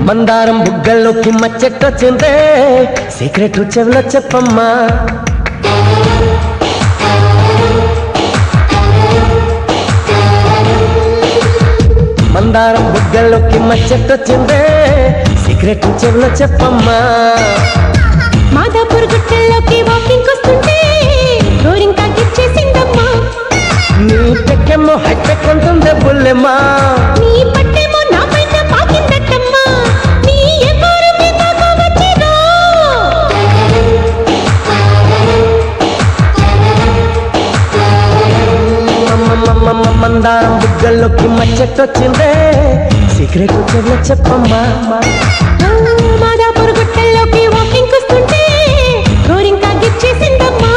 మందారం బుగ్గల్లోకి మచ్చెట్టొచ్చిందే సీక్రెట్ చెవిలో చెప్పమ్మా మందారం బుగ్గల్లోకి మచ్చెట్టొచ్చిందే సీక్రెట్ చెవిలో చెప్పమ్మా మాదాపూర్ గుట్టల్లోకి వాకింగ్ వస్తుంటే గోరింకా గిచ్చేసిందమ్మా నీ పెక్కేమో హైటెక్ ఉంటుంది బుల్లెమ్మా నీ పట్టేమో నా పైన పాకిందట్టమ్మా నీ ఎవ్వరు మీదకు వచ్చిరో మందారం బుగ్గల్లోకి మచ్చెట్టొచ్చిందే సీక్రెట్ చెవిలో చెప్పమ్మా మాదాపూర్ గుట్టల్లోకి వాకింగ్ వస్తుంటే గోరింకా గిచ్చేసిందమ్మా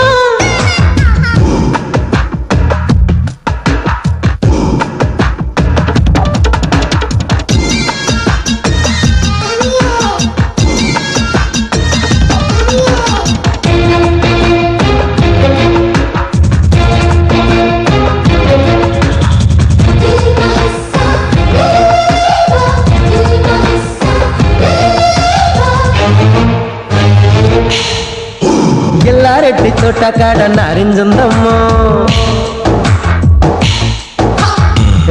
ఎల్లారెడ్డి తోట కాడ నారింజుందమ్మో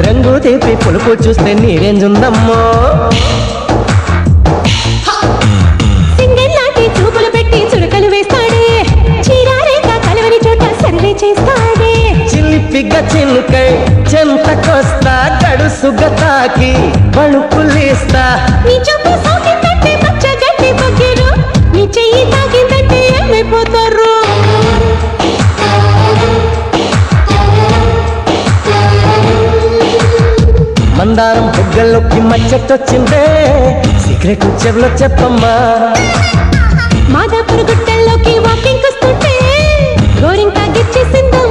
రంగు తీపి పులుపు చూస్తే నీరేంజుందమ్మో సింగల్ నాటి చూపులు పెట్టి చురకలు వేస్తాడే చీరారేగా కలవని చోట సర్వే చేస్తాడే చిలిపిగ చిలుకై చెంతకొస్తా గడుసుగ తాకి పలుపులేస్తా నీ చూపు సోకిందంటే పచ్చగడ్డి పొగిరు నీ చెయ్యి తాకిందంటే ఏమైపోతారు మందారం బుగ్గల్లోకి మచ్చెట్టొచ్చిందే సీక్రెట్ చెవిలో చెప్పమ్మా మాదాపూర్ గుట్టల్లోకి వాకింగ్ వస్తుంటే గోరింకా గిచ్చేసిందమ్మా